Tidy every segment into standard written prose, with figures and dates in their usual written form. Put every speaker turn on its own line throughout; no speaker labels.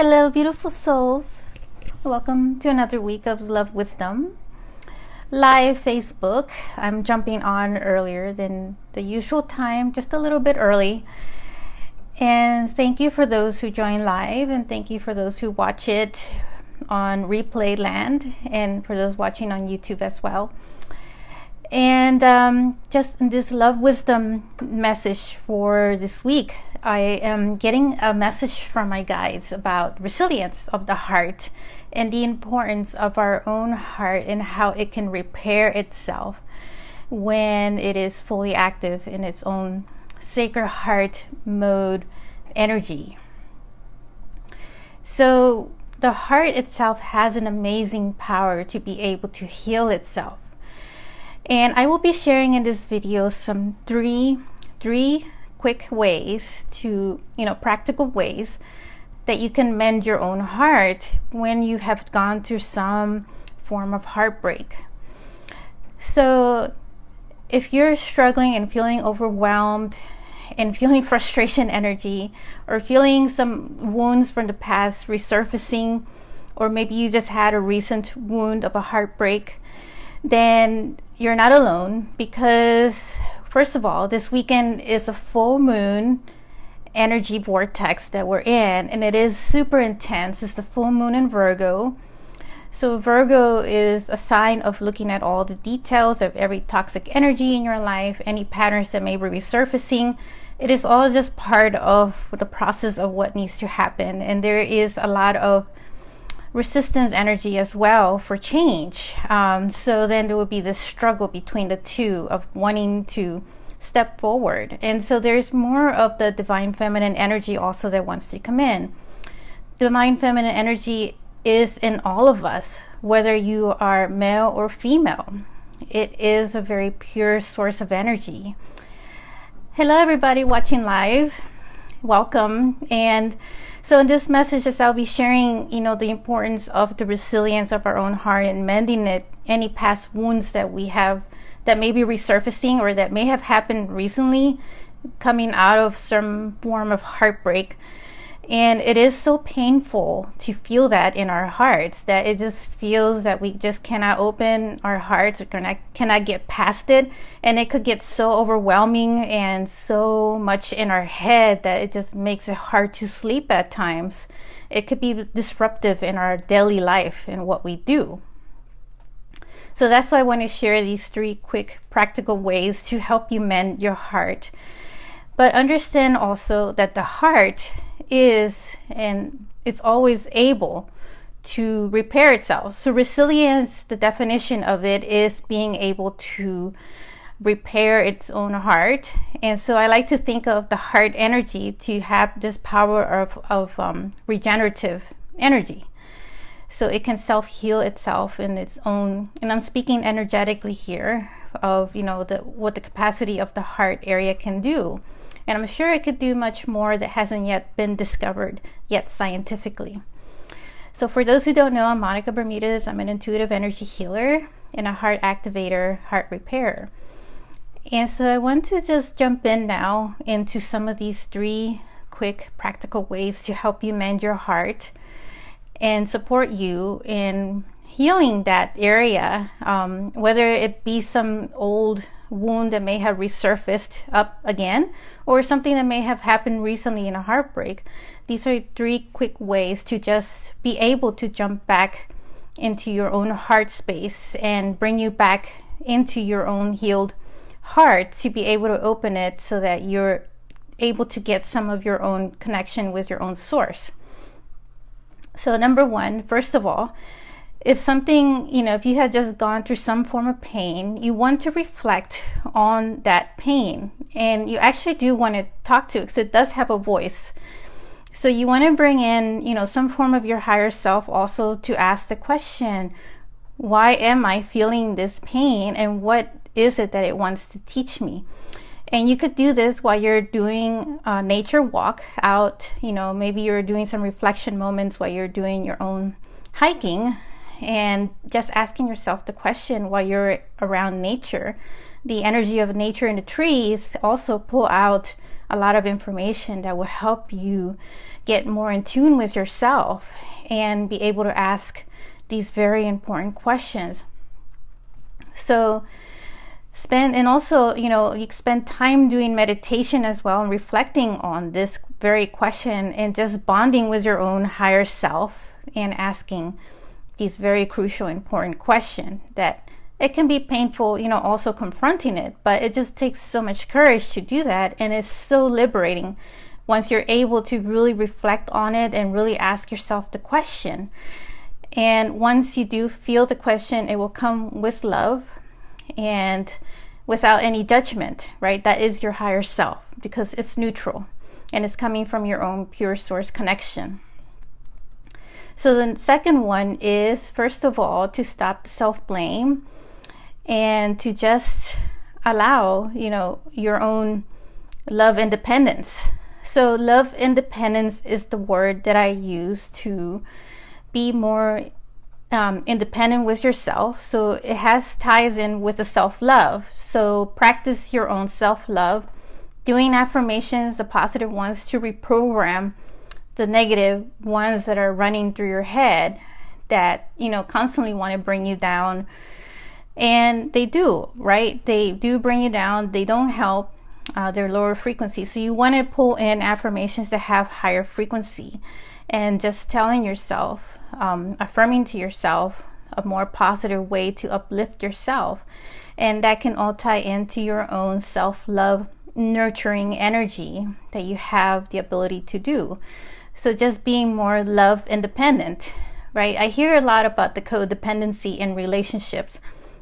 Hello, beautiful souls. Welcome to another week of Love Wisdom. Live Facebook. I'm jumping on earlier than the usual time, just a little bit early. And thank you for those who join live, and thank you for those who watch it on replay land, and for those watching on YouTube as well. And just in this Love Wisdom message for this week, I am getting a message from my guides about resilience of the heart and the importance of our own heart and how it can repair itself when it is fully active in its own sacred heart mode energy. So the heart itself has an amazing power to be able to heal itself. And I will be sharing in this video some three quick ways to, practical ways that you can mend your own heart when you have gone through some form of heartbreak. So if you're struggling and feeling overwhelmed and feeling frustration energy, or feeling some wounds from the past resurfacing, or maybe you just had a recent wound of a heartbreak, then you're not alone, because first of all, this weekend is a full moon energy vortex that we're in, and it is super intense. It's the full moon in Virgo. So Virgo is a sign of looking at all the details of every toxic energy in your life, any patterns that may be resurfacing. It is all just part of the process of what needs to happen, and there is a lot of resistance energy as well for change. So then there will be this struggle between the two of wanting to step forward. And so there's more of the divine feminine energy also that wants to come in. Divine feminine energy is in all of us, whether you are male or female. It is a very pure source of energy. Hello everybody watching live, welcome. And so in this message, as I'll be sharing, the importance of the resilience of our own heart and mending it, any past wounds that we have that may be resurfacing or that may have happened recently, coming out of some form of heartbreak. And it is so painful to feel that in our hearts, that it just feels that we just cannot open our hearts or cannot get past it. And it could get so overwhelming and so much in our head that it just makes it hard to sleep at times. It could be disruptive in our daily life and what we do. So that's why I want to share these three quick practical ways to help you mend your heart. But understand also that the heart is, and it's always able to repair itself. So resilience, the definition of it is being able to repair its own heart. And so I like to think of the heart energy to have this power of regenerative energy. So it can self-heal itself in its own, and I'm speaking energetically here of, what the capacity of the heart area can do. And I'm sure it could do much more that hasn't yet been discovered yet scientifically. So for those who don't know, I'm Monica Bermudez. I'm an intuitive energy healer and a heart activator, heart repairer. And so I want to just jump in now into some of these three quick practical ways to help you mend your heart and support you in healing that area, whether it be some old wound that may have resurfaced up again, or something that may have happened recently in a heartbreak. These are three quick ways to just be able to jump back into your own heart space and bring you back into your own healed heart, to be able to open it so that you're able to get some of your own connection with your own source. So number one, first of all, if something, if you had just gone through some form of pain, you want to reflect on that pain. And you actually do want to talk to it, because it does have a voice. So you want to bring in, some form of your higher self also to ask the question, why am I feeling this pain? And what is it that it wants to teach me? And you could do this while you're doing a nature walk out, maybe you're doing some reflection moments while you're doing your own hiking, and just asking yourself the question while you're around nature. The energy of nature and the trees also pull out a lot of information that will help you get more in tune with yourself and be able to ask these very important questions. So you spend time doing meditation as well and reflecting on this very question and just bonding with your own higher self and asking these very crucial, important questions that it can be painful, also confronting it, but it just takes so much courage to do that. And it's so liberating once you're able to really reflect on it and really ask yourself the question. And once you do feel the question, it will come with love and without any judgment, right? That is your higher self, because it's neutral and it's coming from your own pure source connection. So the second one is, first of all, to stop the self-blame and to just allow, your own love independence. So love independence is the word that I use to be more independent with yourself. So it ties in with the self-love. So practice your own self-love, doing affirmations, the positive ones, to reprogram the negative ones that are running through your head that constantly want to bring you down. And they do, right? They do bring you down. They don't help. They're lower frequency. So you want to pull in affirmations that have higher frequency, and just telling yourself, affirming to yourself a more positive way to uplift yourself. And that can all tie into your own self-love nurturing energy that you have the ability to do. So just being more love independent, right? I hear a lot about the codependency in relationships,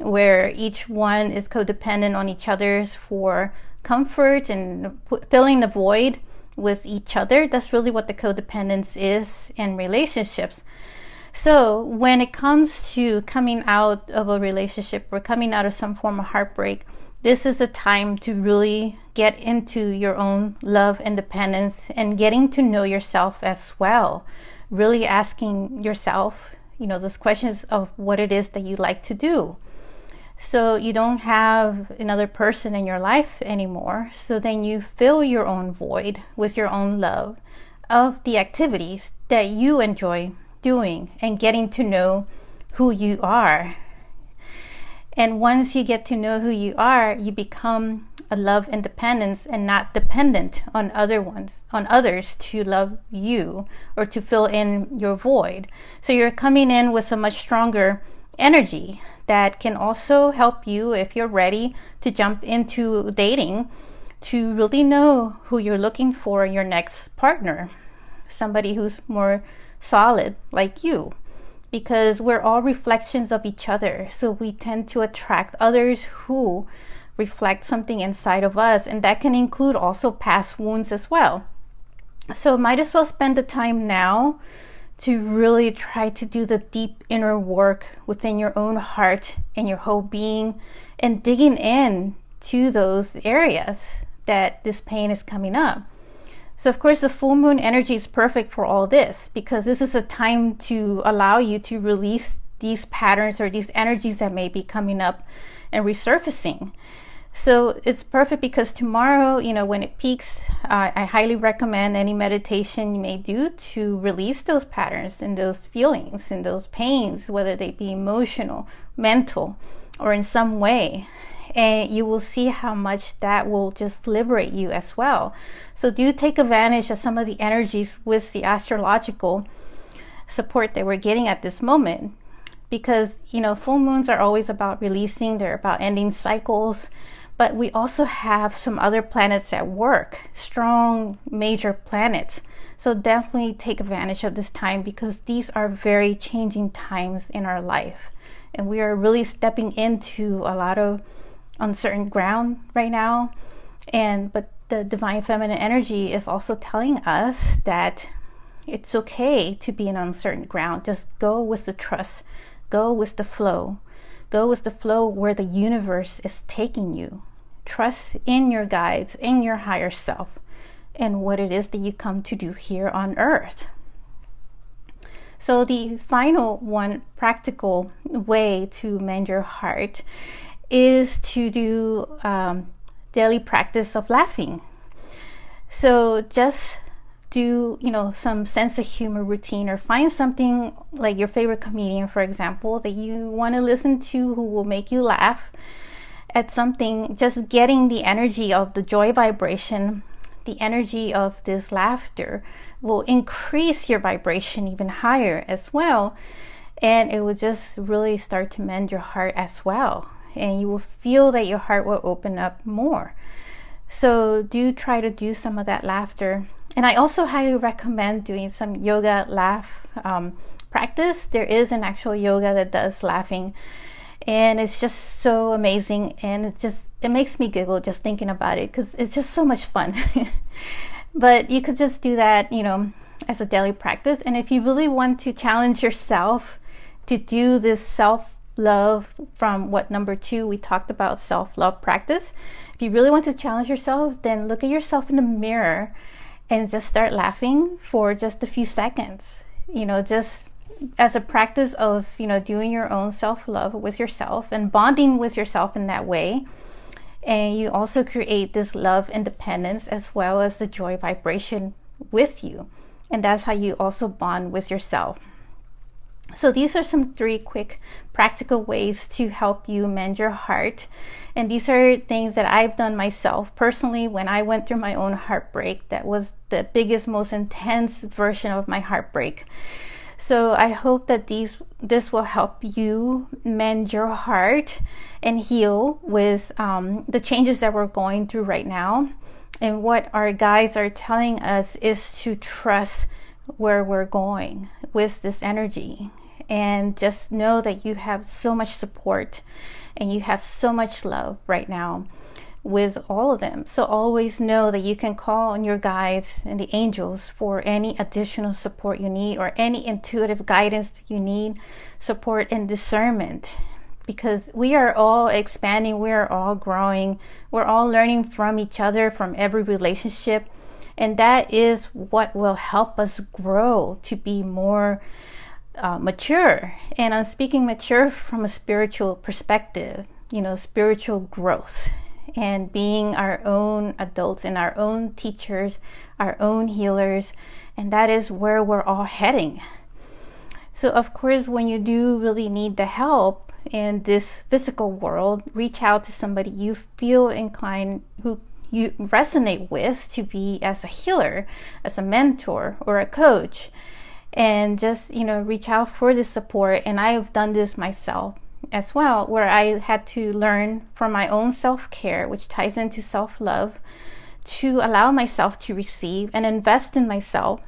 where each one is codependent on each other's for comfort and filling the void with each other. That's really what the codependence is in relationships. So when it comes to coming out of a relationship or coming out of some form of heartbreak, this is a time to really get into your own love independence and getting to know yourself as well. Really asking yourself, those questions of what it is that you like to do. So you don't have another person in your life anymore. So then you fill your own void with your own love of the activities that you enjoy doing and getting to know who you are. And once you get to know who you are, you become a love independence and not dependent on others to love you or to fill in your void. So you're coming in with a much stronger energy that can also help you, if you're ready to jump into dating, to really know who you're looking for in your next partner, somebody who's more solid like you, because we're all reflections of each other. So we tend to attract others who reflect something inside of us, and that can include also past wounds as well. So might as well spend the time now to really try to do the deep inner work within your own heart and your whole being, and digging in to those areas that this pain is coming up. So of course the full moon energy is perfect for all this, because this is a time to allow you to release these patterns or these energies that may be coming up and resurfacing. So it's perfect because tomorrow, when it peaks, I highly recommend any meditation you may do to release those patterns and those feelings and those pains, whether they be emotional, mental, or in some way. And you will see how much that will just liberate you as well. So do take advantage of some of the energies with the astrological support that we're getting at this moment. Because, full moons are always about releasing, they're about ending cycles. But we also have some other planets at work, strong major planets. So definitely take advantage of this time, because these are very changing times in our life. And we are really stepping into a lot of uncertain ground right now. But the divine feminine energy is also telling us that it's okay to be in uncertain ground. Just go with the trust, go with the flow. Go with the flow where the universe is taking you. Trust in your guides, in your higher self, and what it is that you come to do here on earth. So the final one, practical way to mend your heart, is to do daily practice of laughing. So just do, some sense of humor routine, or find something like your favorite comedian, for example, that you want to listen to, who will make you laugh at something. Just getting the energy of the joy vibration, the energy of this laughter, will increase your vibration even higher as well. And it will just really start to mend your heart as well. And you will feel that your heart will open up more. So do try to do some of that laughter. And I also highly recommend doing some yoga laugh practice. There is an actual yoga that does laughing, and it's just so amazing. And it makes me giggle just thinking about it, because it's just so much fun. But you could just do that, as a daily practice. And if you really want to challenge yourself to do this self-love from number 2, we talked about self-love practice. If you really want to challenge yourself, then look at yourself in the mirror and just start laughing for just a few seconds, just as a practice of, doing your own self-love with yourself and bonding with yourself in that way. And you also create this love independence as well as the joy vibration with you. And that's how you also bond with yourself. So these are some 3 quick practical ways to help you mend your heart. And these are things that I've done myself personally when I went through my own heartbreak. That was the biggest, most intense version of my heartbreak. So I hope that this will help you mend your heart and heal with the changes that we're going through right now. And what our guides are telling us is to trust where we're going with this energy. And just know that you have so much support and you have so much love right now with all of them. So always know that you can call on your guides and the angels for any additional support you need, or any intuitive guidance that you need, support and discernment. Because we are all expanding, we are all growing, we're all learning from each other, from every relationship. And that is what will help us grow to be more mature. And I'm speaking mature from a spiritual perspective, spiritual growth, and being our own adults and our own teachers, our own healers. And that is where we're all heading. So of course, when you do really need the help in this physical world, reach out to somebody you feel inclined, who you resonate with, to be as a healer, as a mentor or a coach. And just, reach out for the support. And I've done this myself as well, where I had to learn from my own self-care, which ties into self-love, to allow myself to receive and invest in myself,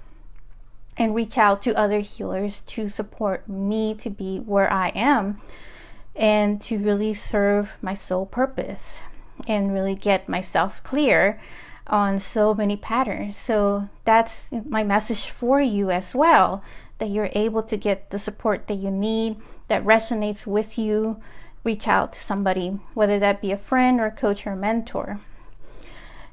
and reach out to other healers to support me to be where I am, and to really serve my soul purpose and really get myself clear on so many patterns. So that's my message for you as well, that you're able to get the support that you need, that resonates with you. Reach out to somebody, whether that be a friend or a coach or a mentor.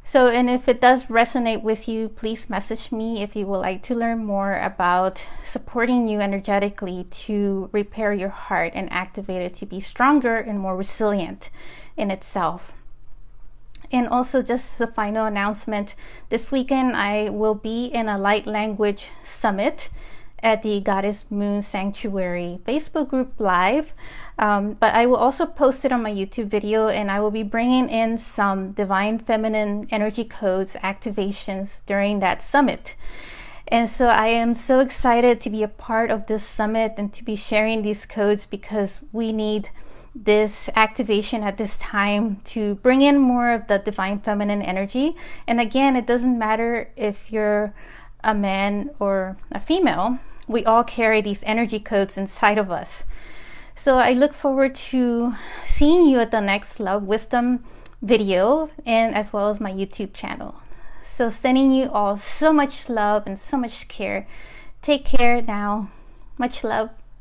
So, and if it does resonate with you, please message me if you would like to learn more about supporting you energetically to repair your heart and activate it to be stronger and more resilient in itself. And also, just the final announcement, this weekend I will be in a light language summit at the Goddess Moon Sanctuary Facebook group live. But I will also post it on my YouTube video, and I will be bringing in some divine feminine energy codes activations during that summit. And so I am so excited to be a part of this summit and to be sharing these codes, because we need this activation at this time to bring in more of the divine feminine energy. And again, it doesn't matter if you're a man or a female, we all carry these energy codes inside of us. So I look forward to seeing you at the next Love Wisdom video, and as well as my YouTube channel. So sending you all so much love and so much care. Take care now. Much love.